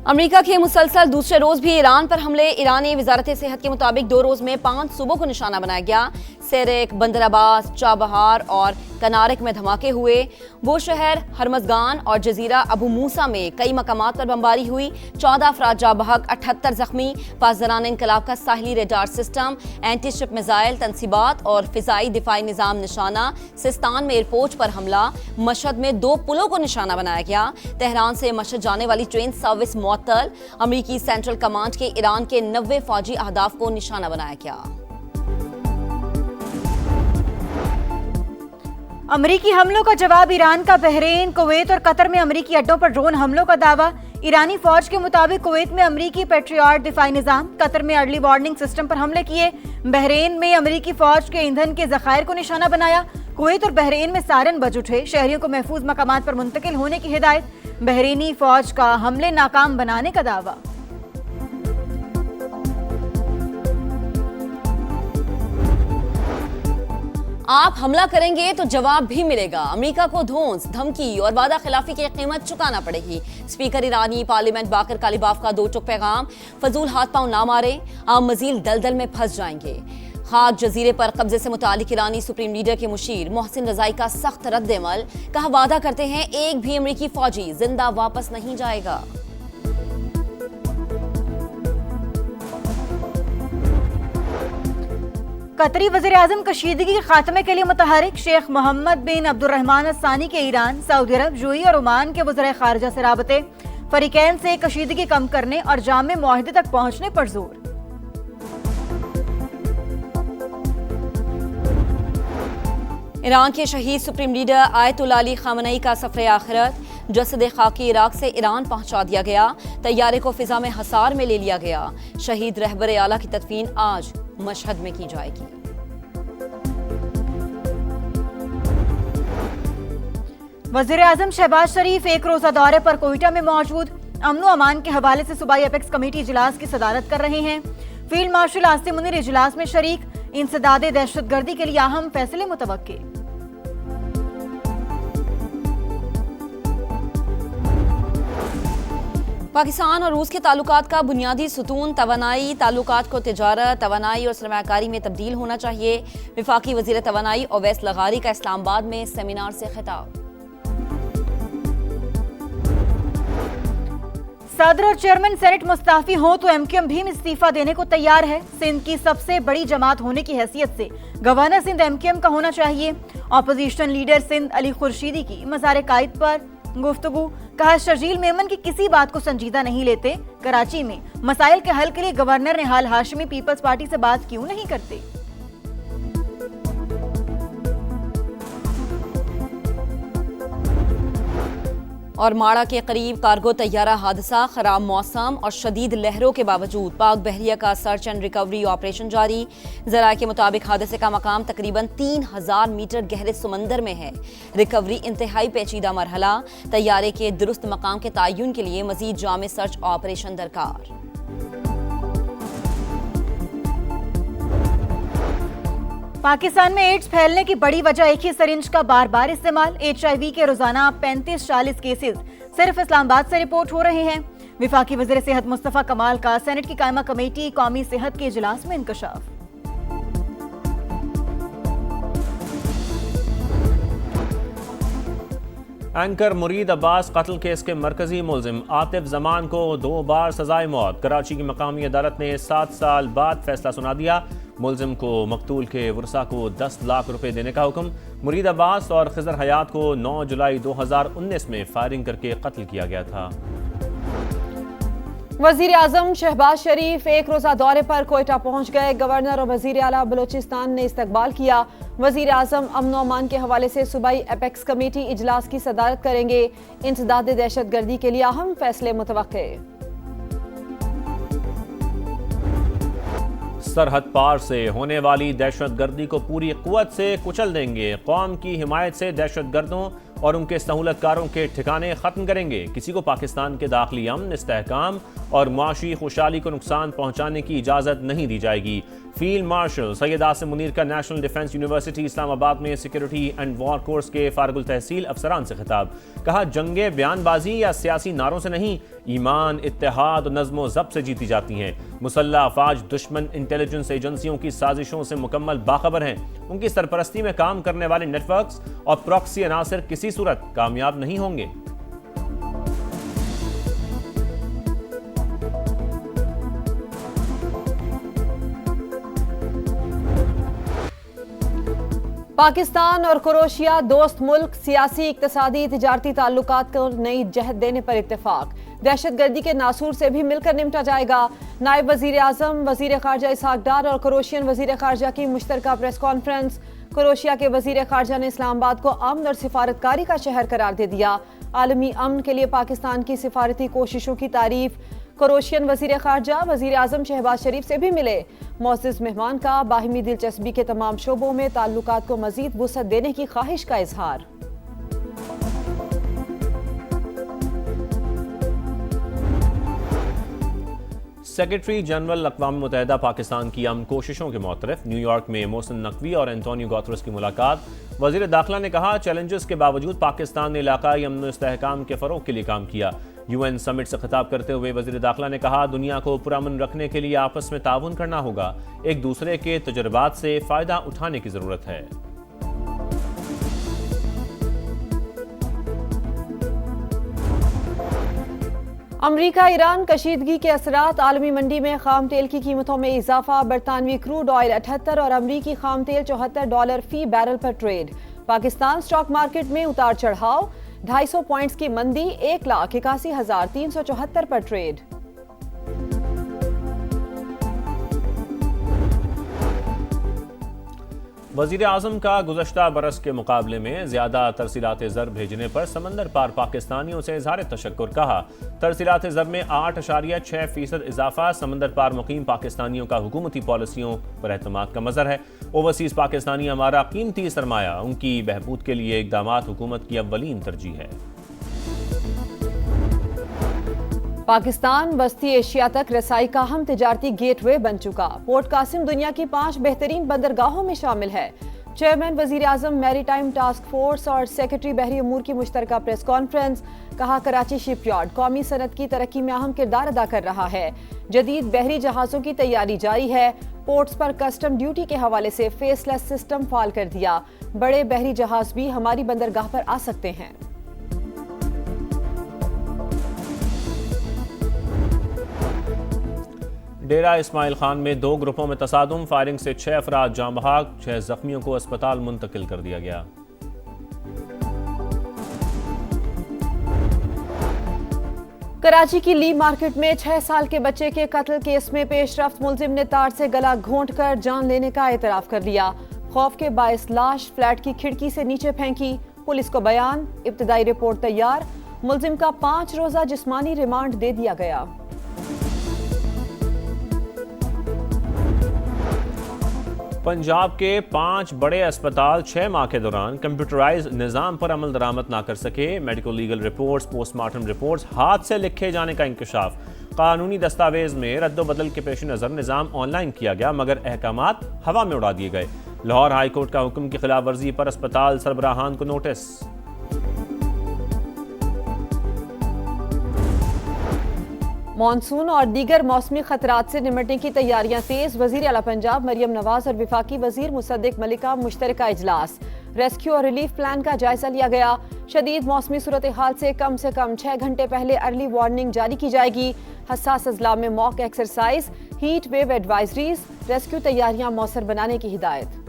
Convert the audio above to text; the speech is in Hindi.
अमेरिका के मुसलसल दूसरे रोज भी ईरान पर हमले। ईरानी वजारत सेहत के मुताबिक 2 रोज में 5 सूबों को निशाना बनाया गया। सेरेक, बंदर अब्बास, चाबहार और कनारिक में धमाके हुए। वो शहर हरमजगान और जजीरा अबू मूसा में कई मकामात पर बमबारी हुई। 14 अफराद जाँ बहक, 78 जख्मी। पासदारान इनकलाब का साहिली radar system, anti ship missile तनसीबात और फिजाई दिफाई निज़ाम निशाना। सिस्तान में एयरपोर्ट पर हमला। मशहद में 2 पुलों को निशाना बनाया गया। तेहरान से मशहद जाने वाली ट्रेन सर्विस मुअत्तल। अमरीकी सेंट्रल कमांड के ईरान के 90 फौजी अहदाफ को निशाना बनाया गया। अमरीकी हमलों का जवाब ईरान का बहरीन, कुवैत और कतर में अमरीकी अड्डों पर ड्रोन हमलों का दावा। ईरानी फौज के मुताबिक कुवैत में अमरीकी पेट्रियट दिफाई निजाम, कतर में अर्ली वार्निंग सिस्टम पर हमले किए। बहरीन में अमरीकी फौज के ईंधन के जखायर को निशाना बनाया। कुवैत और बहरीन में सायरन बज उठे। शहरियों को महफूज मकामात पर मुंतकिल होने की हिदायत। बहरीनी फौज का हमले नाकाम बनाने का दावा। आप हमला करेंगे तो जवाब भी मिलेगा। अमेरिका को धौंस, धमकी और वादा खिलाफी की कीमत चुकाना पड़ेगी। स्पीकर ईरानी पार्लियामेंट बाकर कालीबाफ का 2 टुक पैगाम। फजूल हाथ पांव ना मारे, आप मजीद दलदल में फंस जाएंगे। खाक जजीरे पर कब्जे से मुतालिक ईरानी सुप्रीम लीडर के मुशीर मोहसिन रजाई का सख्त रद्द-ए-अमल। कहा, वादा करते हैं एक भी अमरीकी फौजी जिंदा वापस नहीं जाएगा। कतरी वज़ीर-ए-आज़म कशीदगी के खात्मे के लिए मुतहरिक। शेख मोहम्मद बिन अब्दुर्रहमान अल-सानी के ईरान, सऊदी अरब, यूएई और ओमान के वज़ीर खारिजा से राबते। फरीकैन से कशीदगी कम करने और जामे मुआहदे तक पहुंचने पर जोर। ईरान के शहीद सुप्रीम लीडर आयतुल्लाह अली खामनई का सफर आखिरत। जसद खाकी इराक से ईरान पहुंचा दिया गया। तैयारे को फिजा में हसार में ले लिया गया। शहीद रहबर आला की तदफीन आज मशहद में की जाएगी। वज़ीर-ए-आज़म शहबाज शरीफ 1 रोज़ा दौरे पर कोयटा में मौजूद। अमन व अमान के हवाले से सूबाई अपेक्स कमेटी इजलास की सदारत कर रहे हैं। फील्ड मार्शल आसिम मुनीर इजलास में शरीक। इंसदादे दहशतगर्दी के लिए अहम फैसले मुतवक्के। पाकिस्तान और रूस के ताल्लुकात का बुनियादी सुतून तवानाई, ताल्लुकात को तिजारत, तवानाई और सरमायाकारी में तब्दील होना चाहिए। वफाकी वजीर तवानाई ओवैस लगारी का इस्लामाबाद में सेमिनार से खिताब। सदर और चेयरमैन सेनेट मुस्ताफी हों तो एमक्यूएम भी इस्तीफा देने को तैयार है। सिंध की सबसे बड़ी जमात होने की हैसियत से गवर्नर सिंध एमक्यूएम का होना चाहिए। अपोजिशन लीडर सिंध अली खुर्शीदी की मज़ार कायद पर गुफ्तगू। कहा, शर्जील मेमन की किसी बात को संजीदा नहीं लेते। कराची में मसाइल के हल के लिए गवर्नर निहाल हाशमी पीपल्स पार्टी से बात क्यों नहीं करते। और माड़ा के करीब कार्गो तैयारा हादसा। खराब मौसम और शदीद लहरों के बावजूद पाक बहरिया का सर्च एंड रिकवरी ऑपरेशन जारी। ज़राए के मुताबिक हादसे का मकाम तकरीबन 3000 मीटर गहरे समंदर में है। रिकवरी इंतहाई पेचीदा मरहला। तैयारे के दुरुस्त मकाम के तयन के लिए मजीद जामे सर्च ऑपरेशन दरकार। पाकिस्तान में एड्स फैलने की बड़ी वजह एक ही सिरिंज का बार बार इस्तेमाल। HIV के रोजाना 35-40 केसेस सिर्फ इस्लामाबाद से रिपोर्ट हो रहे हैं। विफाकी वज़ीर सेहत मुस्तफ़ा कमाल का सेनेट की कायमा कमेटी कौमी सेहत के इजलास में इंकशाफ। एंकर मुरीद अब्बास कत्ल केस के मरकजी मुलजिम आतिफ जमान को 2 बार सजाए मौत। कराची की मकामी अदालत ने 7 साल बाद फैसला सुना दिया। मुलजिम को मकतूल के वरसा को 10 लाख रुपए देने का हुक्म। मुरीद अब्बास और खिजर हयात को 9 जुलाई 2019 में फायरिंग करके कत्ल किया गया था। वजीर आजम शहबाज शरीफ 1 रोज़ा दौरे पर कोयटा पहुंच गए। गवर्नर और वजीर आला बलोचिस्तान ने इस्तकबाल किया। वजीर आजम अमन व अमान के हवाले से सूबाई अपेक्स कमेटी इजलास की सदारत करेंगे। इंसदाद दहशतगर्दी के लिए अहम फैसले मुतवक्के। सरहद पार से होने वाली दहशतगर्दी को पूरी कुव्वत से कुचल देंगे। कौम की हिमायत से दहशतगर्दों और उनके सहूलतकारों के ठिकाने खत्म करेंगे। किसी को पाकिस्तान के दाखिली अमन, इस्तेहकाम और मुआशी खुशहाली को नुकसान पहुंचाने की इजाज़त नहीं दी जाएगी। फील्ड मार्शल सैयद आसिम मुनीर का नेशनल डिफेंस यूनिवर्सिटी इस्लामाबाद में सिक्योरिटी एंड वॉर कोर्स के फारगुल तहसील अफसरान से खिताब। कहा, जंगे बयानबाजी या सियासी नारों से नहीं, ईमान, इत्तेहाद और नज़्म ज़ब्त से जीती जाती हैं। मुसल्लह अफवाज दुश्मन इंटेलिजेंस एजेंसियों की साजिशों से मुकम्मल बाखबर हैं। उनकी सरपरस्ती में काम करने वाले नेटवर्क्स और प्रॉक्सी अनासर किसी सूरत कामयाब नहीं होंगे। पाकिस्तान और क्रोएशिया दोस्त मुल्क, सियासी, इक्तसादी, तिजारती ताल्लुकात को नई जहत देने पर इत्तेफाक। दहशतगर्दी के नासूर से भी मिलकर निपटा जाएगा। नायब वजीर आजम, वजीर खारजा इसहाक डार और क्रोएशियन वजीर खारजा की मुश्तरका प्रेस कॉन्फ्रेंस। क्रोएशिया के वजीर खारजा ने इस्लामाबाद को अमन और सिफारतकारी का शहर करार दे दिया। आलमी अमन के लिए पाकिस्तान की सिफारती कोशिशों की तारीफ। क्रोएशियन वजीर खारजा वजीर आजम शहबाज शरीफ से भी मिले। मोअज़्ज़िज़ मेहमान का बाहिमी दिलचस्पी के तमाम शोबों में ताल्लुकात को मजीद वुसअत देने की ख्वाहिश का इजहार। सेक्रेटरी जनरल अक़वाम मुत्तहिदा पाकिस्तान की अमन कोशिशों के मुतरफ न्यूयॉर्क में मोहसिन नकवी और एंटोनियो गुतेरेस की मुलाकात। वज़ीर दाखिला ने कहा, चैलेंजेस के बावजूद पाकिस्तान ने इलाकाई अमन और इस्तेहकाम के फ़रोग़ के लिए काम किया। UN समिट से खिताब करते हुए वज़ीर दाखिला ने कहा, दुनिया को पुरअमन रखने के लिए आपस में ताउन करना होगा। एक दूसरे के तजुर्बात से फ़ायदा उठाने की ज़रूरत है। अमरीका ईरान कशीदगी के असरात। आलमी मंडी में खाम तेल की कीमतों में इजाफा। बरतानवी क्रूड ऑयल 78 और अमरीकी खाम तेल $74 फी बैरल पर ट्रेड। पाकिस्तान स्टॉक मार्केट में उतार चढ़ाव। 250 पॉइंट्स की मंदी, 1,81,374 पर ट्रेड। वज़ीर आज़म का गुज़श्ता बरस के मुकाबले में ज़्यादा तरसीलात ज़र भेजने पर समंदर पार पाकिस्तानियों से इज़हार तशक्कुर। कहा, तरसीलात ज़र में 8.6% इजाफा समंदर पार मुकीम पाकिस्तानियों का हुकूमती पॉलिसियों पर एतमाद का मज़हर है। ओवरसीज़ पाकिस्तानी हमारा कीमती सरमाया, उनकी बहबूद के लिए इक़दामात हुकूमत की अव्वलीन तरजीह है। पाकिस्तान वस्ती एशिया तक रसाई का अहम तिजारती गेटवे बन चुका। पोर्ट कासिम दुनिया की 5 बेहतरीन बंदरगाहों में शामिल है। चेयरमैन वजीर आजम मैरीटाइम टास्क फोर्स और सेक्रेटरी बहरी अमूर की मुश्तरका प्रेस कॉन्फ्रेंस। कहा, कराची शिपयार्ड कौमी सनत की तरक्की में अहम किरदार अदा कर रहा है। जदीद बहरी जहाज़ों की तैयारी जारी है। पोर्ट्स पर कस्टम ड्यूटी के हवाले से फेसलेस सिस्टम फाल कर दिया। बड़े बहरी जहाज भी हमारी बंदरगाह पर आ सकते हैं। डेरा इस्माइल खान में 2 ग्रुपों में तसादुम। फायरिंग से 6 अफराद जाँ बहक, 6 जख्मियों को अस्पताल मुंतकिल कर दिया गया। कराची की ली मार्केट में 6 साल के बच्चे के कत्ल केस में पेशरफ्त मुलजिम ने तार से गला घोंटकर जान लेने का एतराफ कर लिया। खौफ के बायस लाश फ्लैट की खिड़की से नीचे फेंकी। पुलिस को बयान, इब्तदाई रिपोर्ट तैयार। मुलजिम का 5 रोजा जिस्मानी रिमांड दे दिया गया। पंजाब के 5 बड़े अस्पताल 6 माह के दौरान कंप्यूटराइज निज़ाम पर अमल दरामद ना कर सके। Medical legal reports, postmortem reports हाथ से लिखे जाने का इंकशाफ। कानूनी दस्तावेज में रद्दोबदल के पेश नज़र निज़ाम ऑनलाइन किया गया, मगर अहकामात हवा में उड़ा दिए गए। लाहौर हाई कोर्ट का हुक्म की खिलाफ वर्जी पर अस्पताल सरबराहान को नोटिस। मॉनसून और दीगर मौसमी खतरात से निपटने की तैयारियां तेज। वजीर आला पंजाब मरियम नवाज और विफाकी वजीर मुसद्दिक मलिका मुश्तरका इजलास। रेस्क्यू और रिलीफ प्लान का जायजा लिया गया। शदीद मौसमी सूरत हाल से कम 6 घंटे पहले अर्ली वार्निंग जारी की जाएगी। हसास अजला में mock exercise, heat wave advisories, rescue तैयारियां मौसर बनाने की हिदायत।